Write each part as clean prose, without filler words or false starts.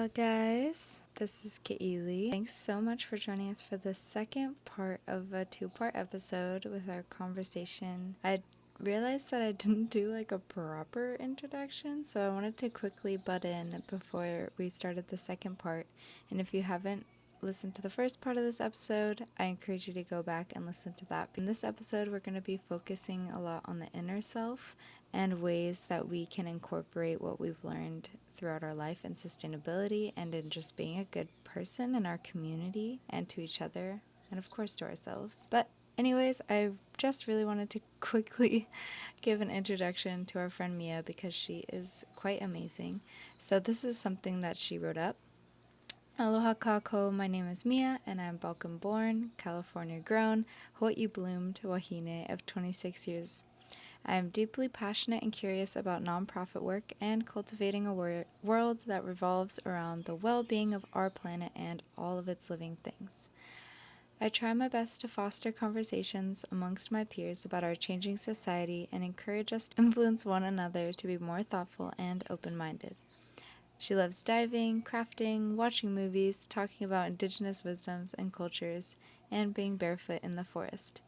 Aloha, guys. This is Keili. Thanks so much for joining us for the second part of a two-part episode with our conversation. I realized that I didn't do like a proper introduction, so I wanted to quickly butt in before we started the second part. And if you haven't listened to the first part of this episode, I encourage you to go back and listen to that. In this episode, we're going to be focusing a lot on the inner self and ways that we can incorporate what we've learned throughout our life in sustainability and in just being a good person in our community and to each other and of course to ourselves. But anyways, I just really wanted to quickly give an introduction to our friend Mia because she is quite amazing. So this is something that she wrote up. Aloha kako, my name is Mia and I'm Balkan born, California grown, Hawaii bloomed wahine of 26 years. I am deeply passionate and curious about nonprofit work and cultivating a world that revolves around the well-being of our planet and all of its living things. I try my best to foster conversations amongst my peers about our changing society and encourage us to influence one another to be more thoughtful and open-minded. She loves diving, crafting, watching movies, talking about indigenous wisdoms and cultures, and being barefoot in the forest.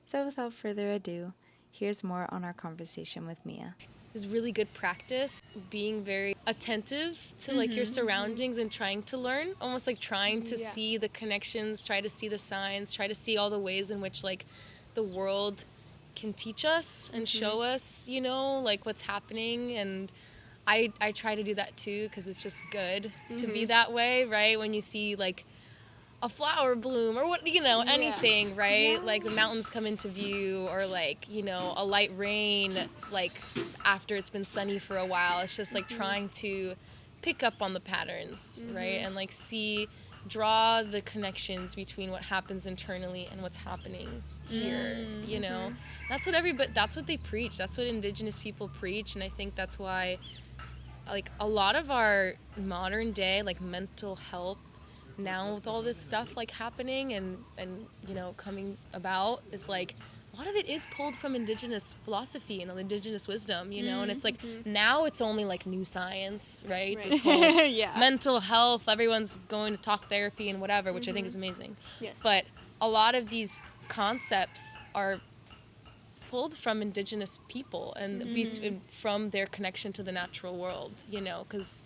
So without further ado, here's more on our conversation with Mia. Is really good practice, being very attentive to like your surroundings and trying to learn, almost like trying to see the connections, try to see the signs, try to see all the ways in which like the world can teach us and show us, you know, like what's happening. And I try to do that too because it's just good to be that way, right? When you see like a flower bloom or what, you know, anything, right? Like the mountains come into view or like, you know, a light rain, like after it's been sunny for a while. It's just like trying to pick up on the patterns, right? And like draw the connections between what happens internally and what's happening here, you know? That's what they preach. That's what indigenous people preach. And I think that's why like a lot of our modern day, like mental health now with all this stuff like happening and you know coming about is like a lot of it is pulled from indigenous philosophy and indigenous wisdom, you know. And it's like now it's only like new science, right? This whole mental health, everyone's going to talk therapy and whatever, which I think is amazing. But a lot of these concepts are pulled from indigenous people and from their connection to the natural world, you know, because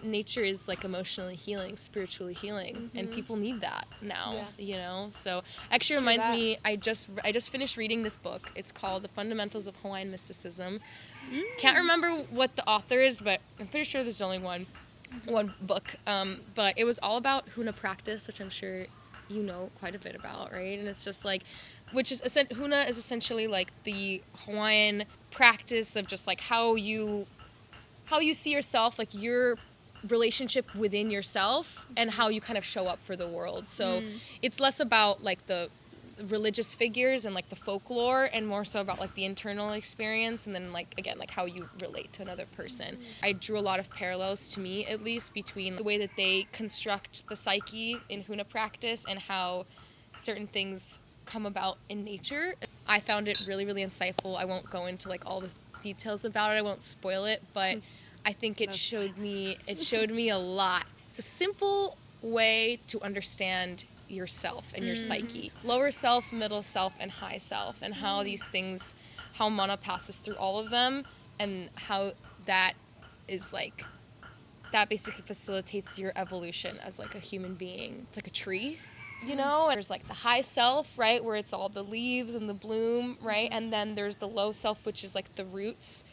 nature is like emotionally healing, spiritually healing, and people need that now, you know. So actually reminds me, I just finished reading this book. It's called The Fundamentals of Hawaiian Mysticism. Can't remember what the author is, but I'm pretty sure there's only one book. But it was all about huna practice, which I'm sure you know quite a bit about, right? And it's just like, huna is essentially like the Hawaiian practice of just like how you see yourself, like your relationship within yourself and how you kind of show up for the world. So it's less about like the religious figures and like the folklore and more so about like the internal experience and then like again like how you relate to another person. I drew a lot of parallels, to me at least, between the way that they construct the psyche in huna practice and how certain things come about in nature. I found it really, really insightful. I won't go into like all the details about it. I won't spoil it, but I think it showed me a lot. It's a simple way to understand yourself and your psyche. Lower self, middle self, and high self, and how these things, how mana passes through all of them, and how that is like, that basically facilitates your evolution as like a human being. It's like a tree, you know? And there's like the high self, right, where it's all the leaves and the bloom, right? And then there's the low self, which is like the roots,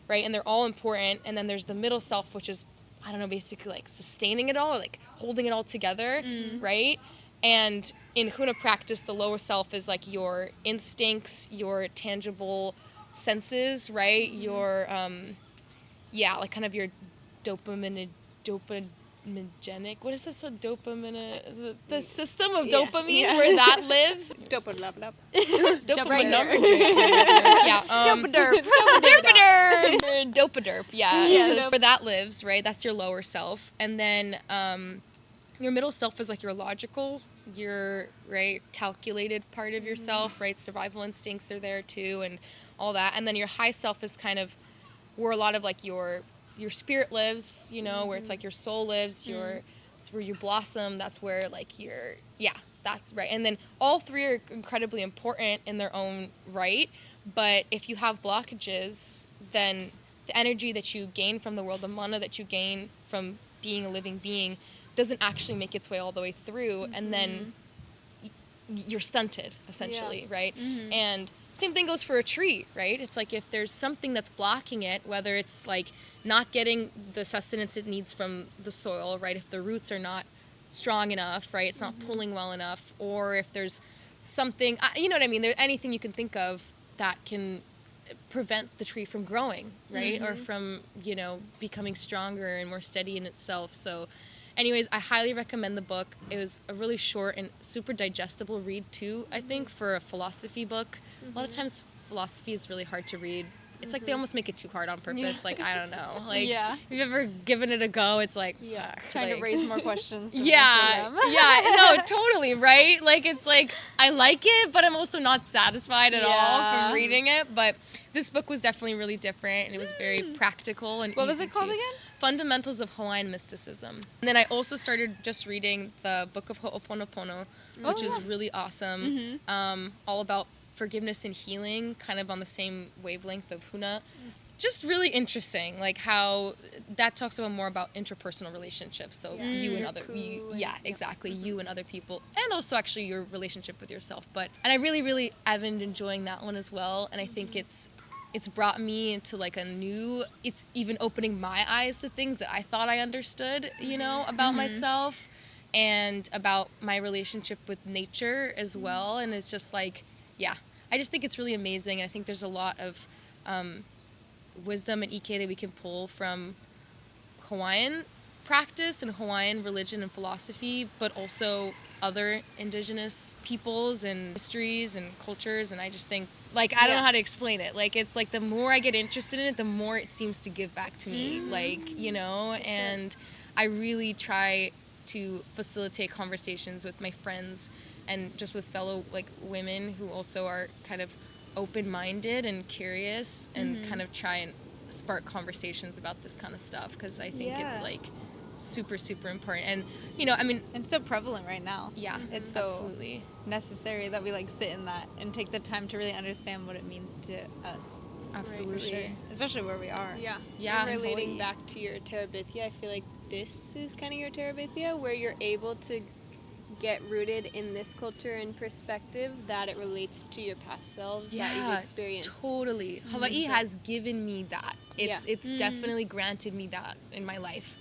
right? And they're all important. And then there's the middle self, which is, I don't know, basically like sustaining it all, like holding it all together, right? And in huna practice, the lower self is like your instincts, your tangible senses, right? Your, like kind of your dopaminergic, what is this, a dopamine, the system of dopamine where that lives. Dopaminergic. Dopaderp, yeah. So where that lives, right, that's your lower self. And then your middle self is like your logical, your, right, calculated part of yourself, right? Survival instincts are there too and all that. And then your high self is kind of where a lot of like your your spirit lives, you know, where it's like your soul lives, it's where you blossom, that's where like that's right. And then all three are incredibly important in their own right, but if you have blockages, then the energy that you gain from the world, the mana that you gain from being a living being, doesn't actually make its way all the way through, and then you're stunted, essentially, right? And same thing goes for a tree, right? It's like if there's something that's blocking it, whether it's like not getting the sustenance it needs from the soil, right? If the roots are not strong enough, right? It's not pulling well enough, or if there's something, you know what I mean? There's anything you can think of that can prevent the tree from growing, right? Or from, you know, becoming stronger and more steady in itself. So anyways, I highly recommend the book. It was a really short and super digestible read too, I think, for a philosophy book. A lot of times philosophy is really hard to read. It's like they almost make it too hard on purpose. Like, I don't know. Like, if you've ever given it a go, it's like... trying to raise more questions. No, totally, right? Like, it's like, I like it, but I'm also not satisfied at all from reading it. But this book was definitely really different, and it was very practical and What easy was it called again? Fundamentals of Hawaiian Mysticism. And then I also started just reading the Book of Ho'oponopono, which is really awesome. All about forgiveness and healing, kind of on the same wavelength of huna. Just really interesting, like how that talks about more about interpersonal relationships. So you and other, exactly, you and other people, and also actually your relationship with yourself. And I really, I've been enjoying that one as well. And I think it's brought me into like it's even opening my eyes to things that I thought I understood, you know, about myself and about my relationship with nature as well. And it's just like, I just think it's really amazing. I think there's a lot of wisdom and ike that we can pull from Hawaiian practice and Hawaiian religion and philosophy, but also other indigenous peoples and histories and cultures. And I just think, like, I don't know how to explain it. Like, it's like the more I get interested in it, the more it seems to give back to me. Like, you know, and I really try to facilitate conversations with my friends and just with fellow like women who also are kind of open-minded and curious and kind of try and spark conversations about this kind of stuff, because I think it's like super important. And you know, I mean, it's so prevalent right now. It's so absolutely necessary that we like sit in that and take the time to really understand what it means to us. Absolutely. Right, especially where we are. And relating back to your terabithia, I feel like this is kind of your terabithia, where you're able to get rooted in this culture and perspective that it relates to your past selves that you've experienced. Totally. Hawaii has given me that. It's definitely granted me that in my life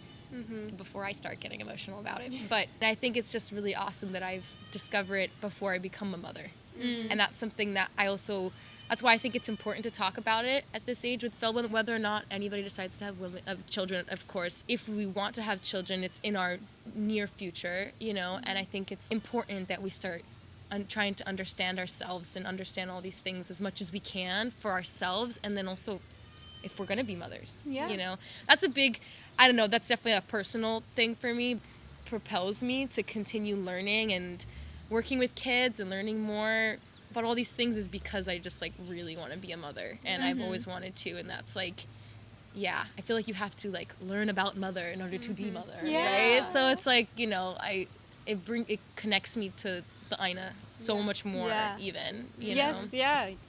before I start getting emotional about it. But I think it's just really awesome that I've discovered it before I become a mother. And that's something that I also... That's why I think it's important to talk about it at this age with Phil, whether or not anybody decides to have children, of course. If we want to have children, it's in our near future, you know, and I think it's important that we start trying to understand ourselves and understand all these things as much as we can for ourselves, and then also if we're going to be mothers, you know. That's a big, I don't know, that's definitely a personal thing for me. Propels me to continue learning and working with kids and learning more about all these things is because I just like really want to be a mother, and I've always wanted to, and that's like, I feel like you have to like learn about mother in order to be mother, right? So it's like, you know, it connects me to the Aina so much more even, you know?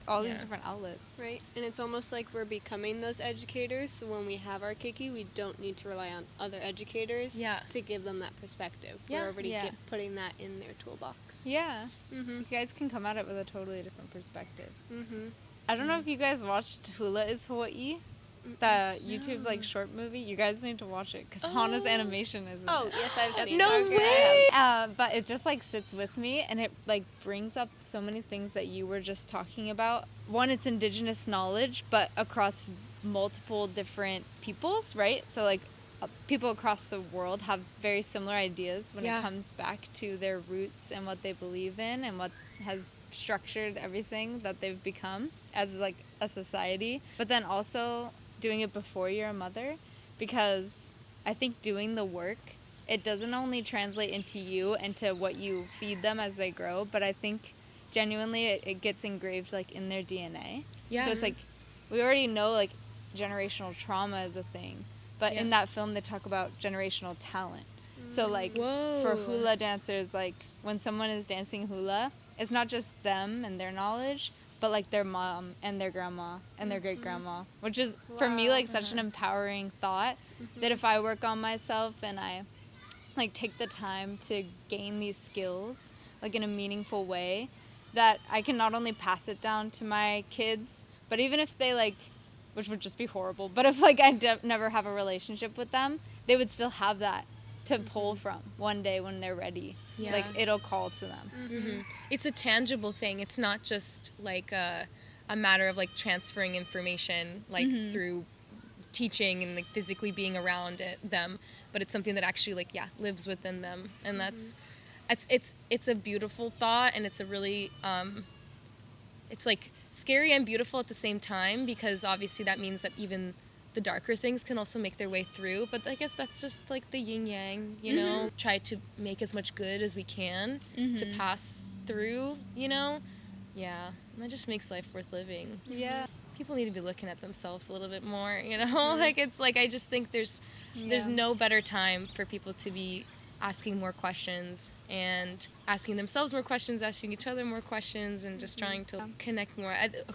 All these different outlets. Right, and it's almost like we're becoming those educators, so when we have our keiki, we don't need to rely on other educators to give them that perspective. We're already putting that in their toolbox. You guys can come at it with a totally different perspective. I don't know if you guys watched Hula is Hawaii, the YouTube like short movie. You guys need to watch it because Hana's animation is in it. Yes, I've seen it. No way! But it just like sits with me, and it like brings up so many things that you were just talking about. One, it's indigenous knowledge, but across multiple different peoples, right? So like people across the world have very similar ideas when it comes back to their roots and what they believe in and what has structured everything that they've become as like a society. But then also doing it before you're a mother, because I think doing the work, it doesn't only translate into you and to what you feed them as they grow, but I think genuinely it gets engraved like in their DNA. So it's like we already know like generational trauma is a thing, But in that film, they talk about generational talent. So, like, for hula dancers, like, when someone is dancing hula, it's not just them and their knowledge, but, like, their mom and their grandma and their great-grandma, which is, for me, like, such an empowering thought that if I work on myself and I, like, take the time to gain these skills, like, in a meaningful way, that I can not only pass it down to my kids, but even if they, like, which would just be horrible, but if, like, I never have a relationship with them, they would still have that to pull from one day when they're ready. Yeah. Like, it'll call to them. It's a tangible thing. It's not just, like, a matter of, like, transferring information, like, through teaching and, like, physically being around them, but it's something that actually, like, lives within them. And that's it's a beautiful thought, and it's a really it's, like, scary and beautiful at the same time, because obviously that means that even the darker things can also make their way through. But I guess that's just, like, the yin yang, you know? Try to make as much good as we can to pass through, you know? Yeah. And that just makes life worth living. Yeah. People need to be looking at themselves a little bit more, you know? Like, it's like, I just think there's no better time for people to be asking more questions and asking themselves more questions, asking each other more questions, and just trying to connect more.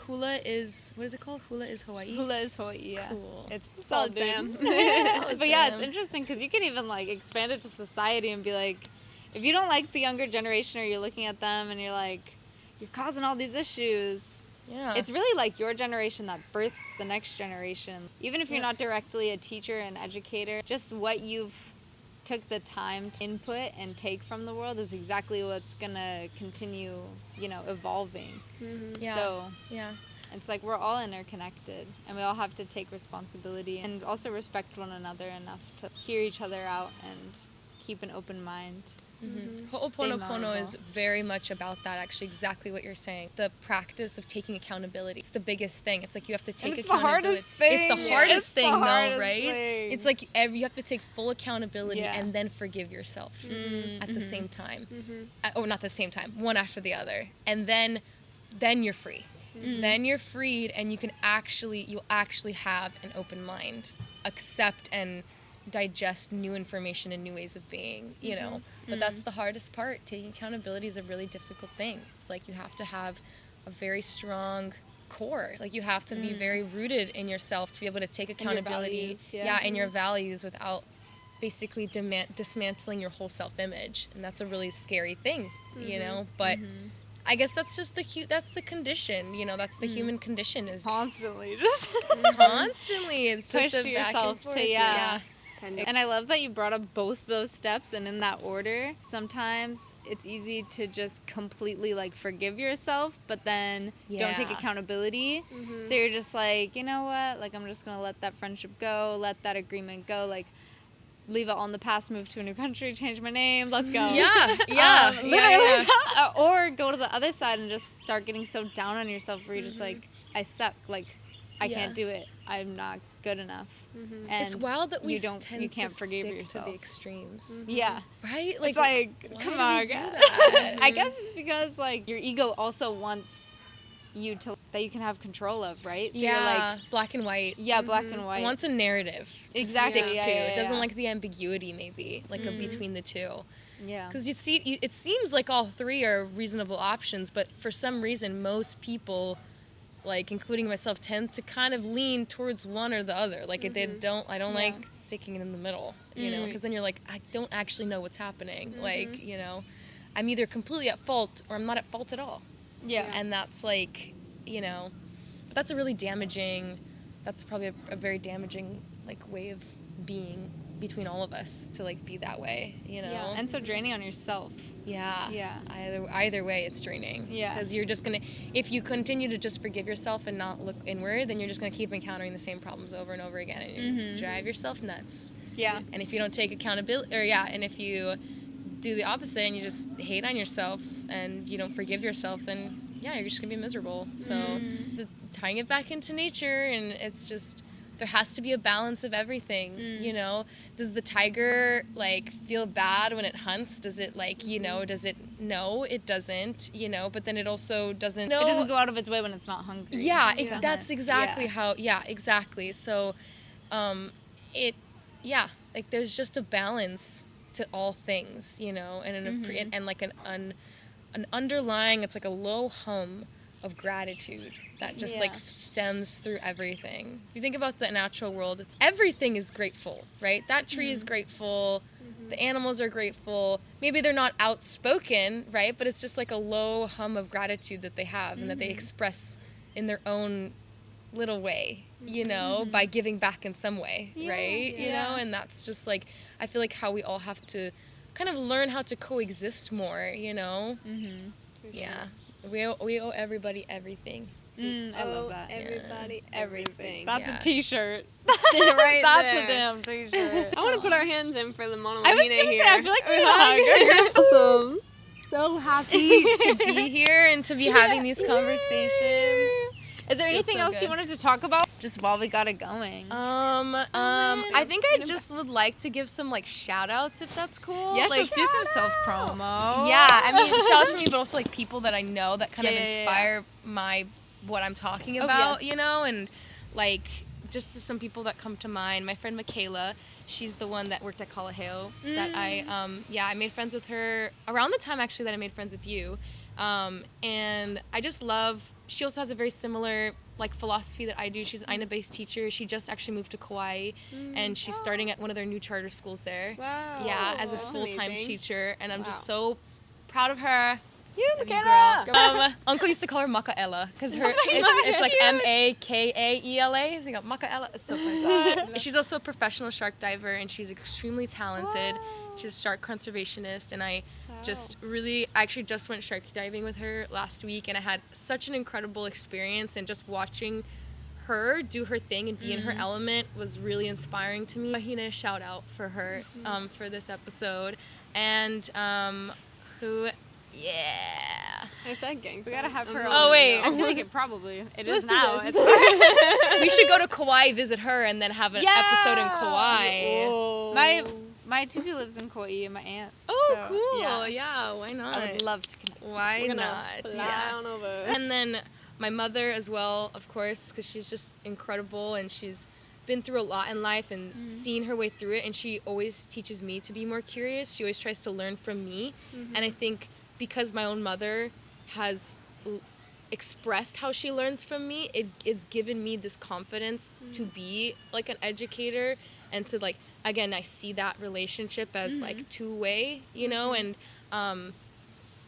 Hula is, what is it called? Hula is Hawaii? Hula is Hawaii, yeah. Cool. It's solid, Sam. But yeah, it's interesting because you can even, like, expand it to society and be like, if you don't like the younger generation, or you're looking at them and you're like, you're causing all these issues. Yeah. It's really, like, your generation that births the next generation. Even if you're not directly a teacher and educator, just what you've took the time to input and take from the world is exactly what's gonna continue, you know, evolving. So it's like we're all interconnected, and we all have to take responsibility and also respect one another enough to hear each other out and keep an open mind. Ho'oponopono is very much about that, actually, exactly what you're saying. The practice of taking accountability. It's the biggest thing. It's like you have to take accountability. It's the hardest thing, though, right? It's like you have to take full accountability and then forgive yourself at the same time. Or not the same time, one after the other. And then you're free. Then you're freed, and you'll actually have an open mind. Accept and digest new information and new ways of being, you know. But that's the hardest part. Taking accountability is a really difficult thing. It's like you have to have a very strong core. Like, you have to be very rooted in yourself to be able to take accountability in your values without basically dismantling your whole self-image. And that's a really scary thing, you know. But I guess that's just that's the condition, you know. That's the human condition, is constantly it's push just a back and forth. And I love that you brought up both those steps and in that order. Sometimes it's easy to just completely, like, forgive yourself, but then don't take accountability. So you're just like, you know what? Like, I'm just going to let that friendship go, let that agreement go. Like, leave it all in the past, move to a new country, change my name, let's go. Literally. Or go to the other side and just start getting so down on yourself where you're just like, I suck. Like, I can't do it. I'm not good enough. And it's wild that you can't forgive stick yourself to the extremes. Right? Like, it's like, come on, guys. I guess it's because, like, your ego also wants you to, that you can have control of, right? So you're like, black and white. Black and white. It wants a narrative to stick to. It doesn't like the ambiguity, maybe, like, of between the two. Because it seems like all three are reasonable options, but for some reason, most people, like, including myself, tend to kind of lean towards one or the other. Like, I don't like sticking in the middle, you know, because then you're like, I don't actually know what's happening. Like, you know, I'm either completely at fault or I'm not at fault at all. And that's, like, you know, but that's probably a very damaging, like, way of being between all of us, to, like, be that way, you know. And so draining on yourself. Either way, it's draining. Because you're just gonna, if you continue to just forgive yourself and not look inward, then you're just gonna keep encountering the same problems over and over again, and you drive yourself nuts. And if you don't take accountability, and if you do the opposite and you just hate on yourself and you don't forgive yourself, then you're just gonna be miserable. So tying it back into nature, and it's just, there has to be a balance of everything, you know. Does the tiger, like, feel bad when it hunts? Does it, like, you know, no, it doesn't, you know, but then it also doesn't. It doesn't go out of its way when it's not hungry. That's exactly how, exactly. So, yeah, like there's just a balance to all things, you know, and and like an underlying, it's like a low hum of gratitude that just like stems through everything. If you think about the natural world, it's everything is grateful, right? That tree is grateful, the animals are grateful. Maybe they're not outspoken, right? But it's just like a low hum of gratitude that they have and that they express in their own little way, you know, by giving back in some way, right? You know, and that's just like, I feel like how we all have to kind of learn how to coexist more, you know? Yeah. We owe everybody everything. I love that. Everybody, everything. That's Yeah. a t-shirt. right That's there. a damn t-shirt. I want to put our hands in for the WataWahine I was gonna here. say, I feel like we hug. Awesome. So happy to be here and to be having these conversations. Is there anything so else good. you wanted to talk about just while we got it going? I think I just would like to give some like shout outs if that's cool. Yes, like let's do some self-promo. yeah, I mean shout outs for me, but also like people that I know that kind of Yeah. inspire what I'm talking Oh, about, yes. you know, and like just some people that come to mind. My friend Michaela, she's the one that worked at Kalaheo that I made friends with her around the time actually that I made friends with you. And I just love, she also has a very similar like philosophy that I do. She's an Aina-based teacher. She just actually moved to Kauai and she's starting at one of their new charter schools there. Wow. Yeah, as a That's full-time amazing. teacher, and I'm just so proud of her. You, Love you, Michaela. girl. Uncle used to call her Makaela because it's like Makaela. So you got Makaela. It's so funny. She's also a professional shark diver, and she's extremely talented. She's a shark conservationist, and I actually just went shark diving with her last week, and I had such an incredible experience, and just watching her do her thing and be in her element was really inspiring to me. WataWahine, shout out for her for this episode. And yeah. I said gang. We gotta have her Oh, on. wait. I feel like it probably. It is Let's do now. this. We should go to Kauai, visit her, and then have an episode in Kauai. Whoa. My tutu lives in Kauai and my aunt. Oh, so, cool. Yeah. Yeah, why not? I would love to connect. Why We're gonna not? fly Yeah. on over. And then my mother as well, of course, because she's just incredible and she's been through a lot in life and seen her way through it, and she always teaches me to be more curious. She always tries to learn from me. And I think because my own mother has expressed how she learns from me, it's given me this confidence to be like an educator and to like, again, I see that relationship as like two-way, you know, and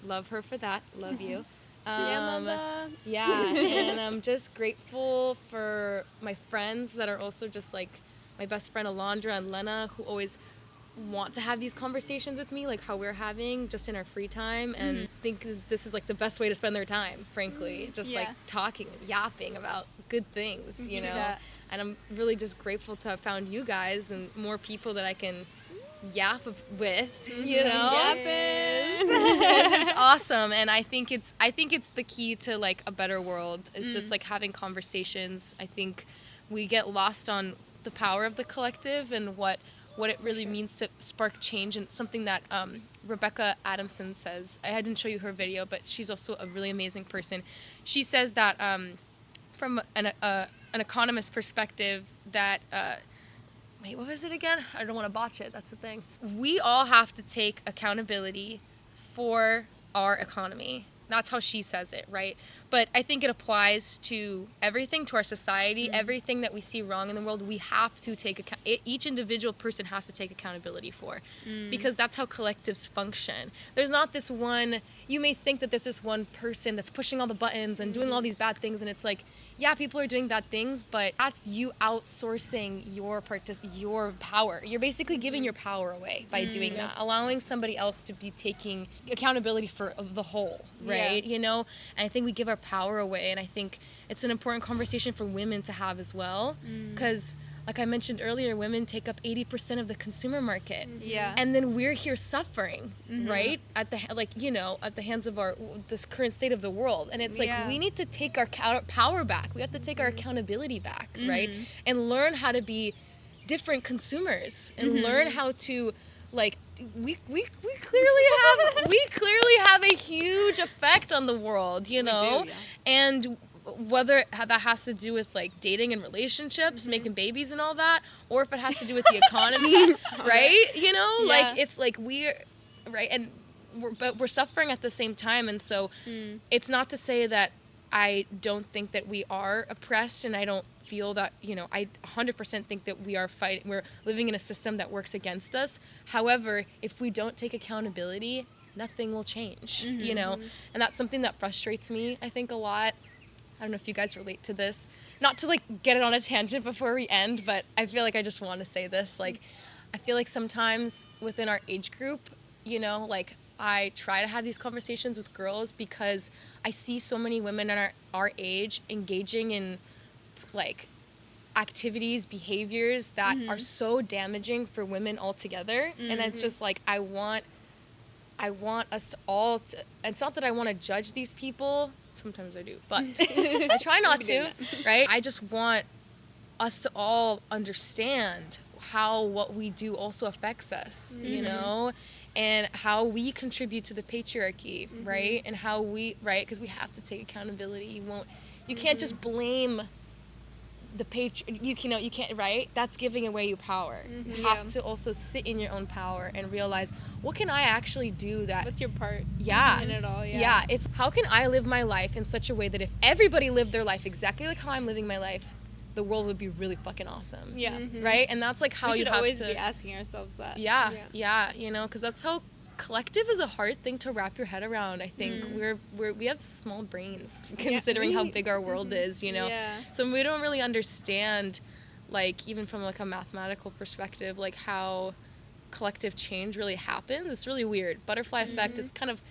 love her for that. Love you. Yeah, mother. Yeah, and I'm just grateful for my friends that are also just like my best friend Alondra and Lena, who always want to have these conversations with me, like how we're having just in our free time, and think this is like the best way to spend their time, frankly. Just like talking, yapping about good things, you know. that. And I'm really just grateful to have found you guys and more people that I can yap with, you know. Yapping. Because it's awesome, and I think it's the key to like a better world. It's just like having conversations. I think we get lost on the power of the collective and what it really means to spark change, and something that Rebecca Adamson says. I didn't show you her video, but she's also a really amazing person. She says that from an economist perspective that wait, what was it again? I don't want to botch it. That's the thing. We all have to take accountability for our economy. That's how she says it, right? But I think it applies to everything, to our society, everything that we see wrong in the world. We have to take each individual person has to take accountability for, because that's how collectives function. There's not this one. You may think that there's this one person that's pushing all the buttons and doing all these bad things, and it's like, yeah, people are doing bad things, but that's you outsourcing your power. You're basically giving your power away by doing that, allowing somebody else to be taking accountability for the whole, right? You know, and I think we give our power away, and I think it's an important conversation for women to have as well, because like I mentioned earlier, women take up 80% of the consumer market. Yeah. And then we're here suffering, right? At the at the hands of this current state of the world. And it's like we need to take our power back. We have to take our accountability back, right? And learn how to be different consumers and learn how to like we clearly have a huge effect on the world, you know? do, yeah. And whether that has to do with like dating and relationships, making babies and all that, or if it has to do with the economy, right? You know, like it's like right, and we're suffering at the same time, and so it's not to say that I don't think that we are oppressed, and I don't feel that, you know, I 100% think that we're living in a system that works against us. However, if we don't take accountability, nothing will change, you know, and that's something that frustrates me, I think, a lot. I don't know if you guys relate to this. Not to, like, get it on a tangent before we end, but I feel like I just want to say this. Like, I feel like sometimes within our age group, you know, like, I try to have these conversations with girls because I see so many women in our age engaging in, like, activities, behaviors that are so damaging for women altogether. And it's just, like, I want us to all it's not that I want to judge these people. Sometimes I do, but I try not to, right? I just want us to all understand how what we do also affects us, you know, and how we contribute to the patriarchy, right? And how right? Because we have to take accountability. You can't just blame you can't, right? That's giving away your power. You have to also sit in your own power and realize, what can I actually do that... What's your part in it all? Yeah, it's how can I live my life in such a way that if everybody lived their life exactly like how I'm living my life, the world would be really fucking awesome. Yeah. Right? And that's like how we you should have always to... be asking ourselves that. Yeah, you know, because that's how... Collective is a hard thing to wrap your head around, I think. We have small brains considering how big our world is, you know. So we don't really understand, like, even from like a mathematical perspective, like how collective change really happens. It's really weird. Butterfly effect, it's kind of,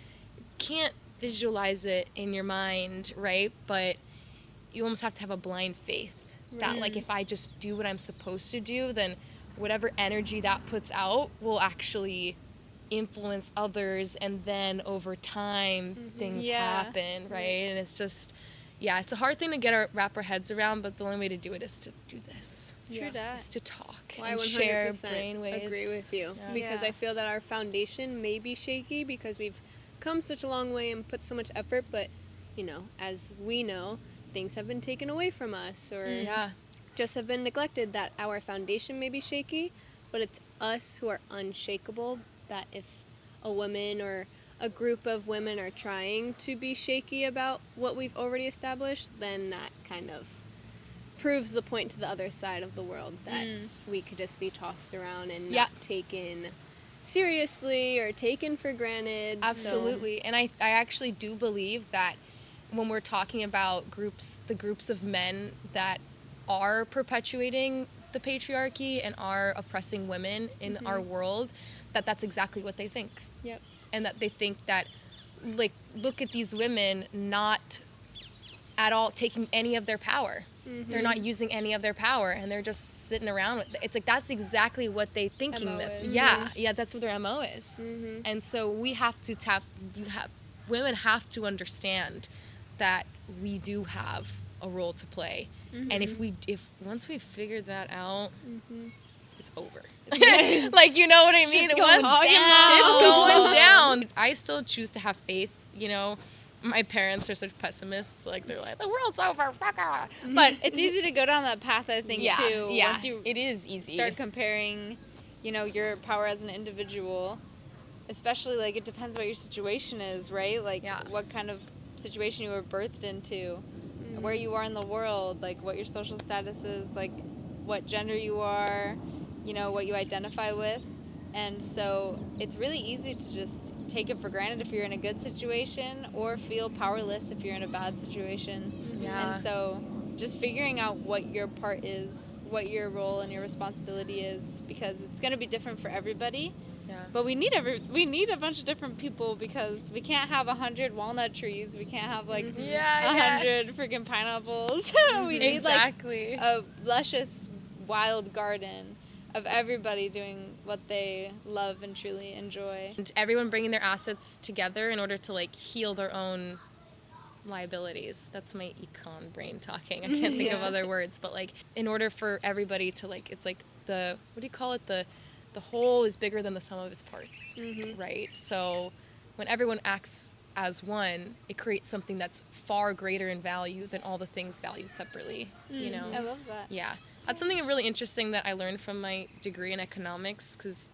can't visualize it in your mind, right? But you almost have to have a blind faith that, like, if I just do what I'm supposed to do, then whatever energy that puts out will actually influence others, and then over time things happen, right? And it's just, it's a hard thing to wrap our heads around, but the only way to do it is to do this. True that. Is to talk Well, and I 100% share brainwaves. agree with you, because I feel that our foundation may be shaky because we've come such a long way and put so much effort, but, you know, as we know, things have been taken away from us, or just have been neglected, that our foundation may be shaky, but it's us who are unshakable. That if a woman or a group of women are trying to be shaky about what we've already established, then that kind of proves the point to the other side of the world that we could just be tossed around and not taken seriously or taken for granted. Absolutely. And I actually do believe that when we're talking about the groups of men that are perpetuating the patriarchy and are oppressing women in our world, that's exactly what they think. Yep. And that they think that, like, look at these women not at all taking any of their power. They're not using any of their power, and they're just sitting around with it. It's like, that's exactly what they thinking. That's what their MO is. And so we have to women have to understand that we do have a role to play. And if once we figured that out, it's over. Like, you know what I mean? Shit's going down. I still choose to have faith, you know. My parents are such pessimists, like, they're like, the world's over, fuck off. But it's easy to go down that path, I think, too. Once it is easy. Start comparing, you know, your power as an individual, especially, like, it depends what your situation is, right? Like, what kind of situation you were birthed into, where you are in the world, like, what your social status is, like, what gender you are, you know, what you identify with. And so it's really easy to just take it for granted if you're in a good situation, or feel powerless if you're in a bad situation. And so just figuring out what your part is, what your role and your responsibility is, because it's going to be different for everybody. But we need a bunch of different people, because we can't have 100 walnut trees. We can't have, like, 100 freaking pineapples. We need like a luscious wild garden of everybody doing what they love and truly enjoy. And everyone bringing their assets together in order to, like, heal their own liabilities. That's my econ brain talking. I can't think of other words, but, like, in order for everybody to, like, it's like what do you call it? The whole is bigger than the sum of its parts, right? So when everyone acts as one, it creates something that's far greater in value than all the things valued separately, you know? I love that. Yeah. That's something really interesting that I learned from my degree in economics, because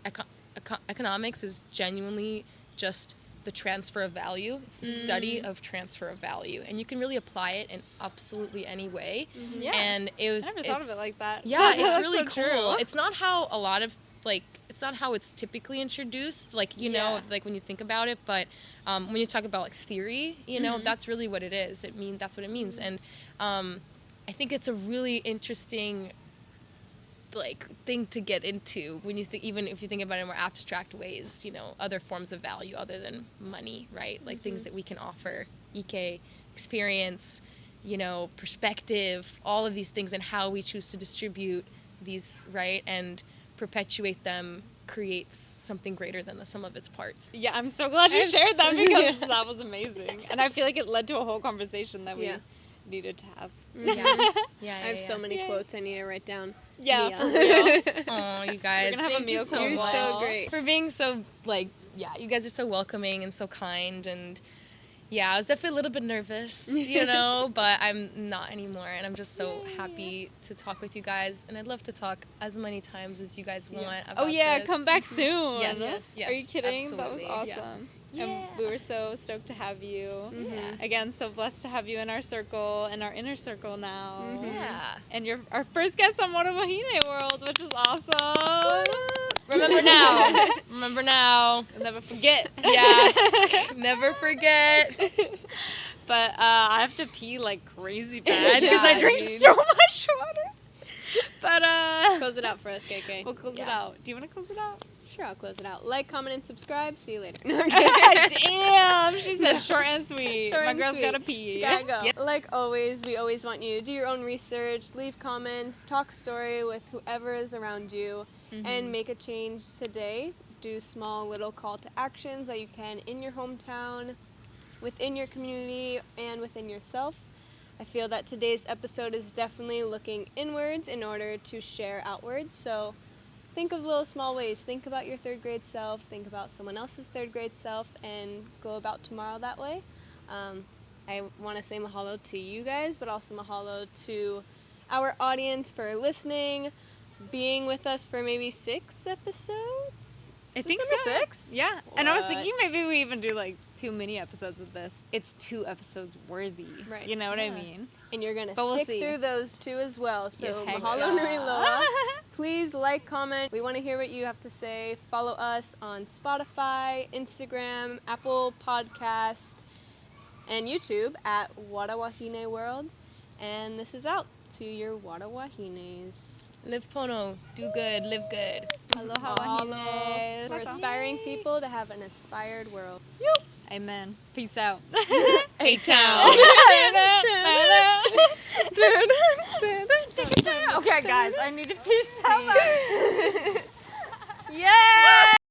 economics is genuinely just the transfer of value. It's the study of transfer of value, and you can really apply it in absolutely any way. Yeah. And I never thought of it like that. Yeah, it's That's really so cool. true. It's not how a lot of it's not how it's typically introduced, like, you know, like when you think about it, but when you talk about like theory, you know, that's really what it is. That's what it means. And I think it's a really interesting like thing to get into when you think, even if you think about it in more abstract ways, you know, other forms of value other than money, right? Like things that we can offer, EK, experience, you know, perspective, all of these things, and how we choose to distribute these, right? And perpetuate them creates something greater than the sum of its parts. Yeah, I'm so glad you shared that because that was amazing. And I feel like it led to a whole conversation that we needed to have. Yeah. I have so many quotes I need to write down. Yeah, for real. Oh, you guys, We're gonna have a thank you meal so call. You're much so great. for being so, like, yeah, you guys are so welcoming and so kind, and yeah, I was definitely a little bit nervous, you know, but I'm not anymore, and I'm just so happy to talk with you guys, and I'd love to talk as many times as you guys want about this. Come back soon. Yes, Are you kidding? absolutely. That was awesome. Yeah. And we were so stoked to have you. Yeah. Again, so blessed to have you in our circle, in our inner circle now. Yeah. And you're our first guest on WataWahineWorld, which is awesome. Remember now. Remember now. I'll never forget. Yeah. Never forget. But I have to pee like crazy bad because Yeah, I drink dude. so much water. But Close it out for us, KK. we'll close it Yeah. out. Do you want to close it out? Sure, I'll close it out. Like, comment, and subscribe. See you later. No, I'm kidding. Damn, she said short and sweet. Short My and girl's sweet. gotta pee. She gotta go. Yep. Like always, we always want you to do your own research, leave comments, talk a story with whoever is around you, and make a change today. Do small little call to actions that you can in your hometown, within your community, and within yourself. I feel that today's episode is definitely looking inwards in order to share outwards. So think of little small ways. Think about your third grade self. Think about someone else's third grade self, and go about tomorrow that way. I want to say mahalo to you guys, but also mahalo to our audience for listening, being with us for maybe 6 episodes. I Is think this so. number 6? Yeah. And I was What? thinking maybe we even do like 2 mini episodes of this. It's 2 episodes worthy. Right. You know what I Yeah. mean? And you're gonna But we'll stick see. through those 2 as well. So Yes, Heck mahalo yeah. nui loa. Please like, comment. We want to hear what you have to say. Follow us on Spotify, Instagram, Apple Podcast, and YouTube at WataWahineWorld. And this is out to your WataWahines. Live Pono. Do good. Live good. Aloha Mahalo wahine. for aspiring people to have an inspired world. Amen. Peace out. A-Town. Okay, guys, I need to peace out.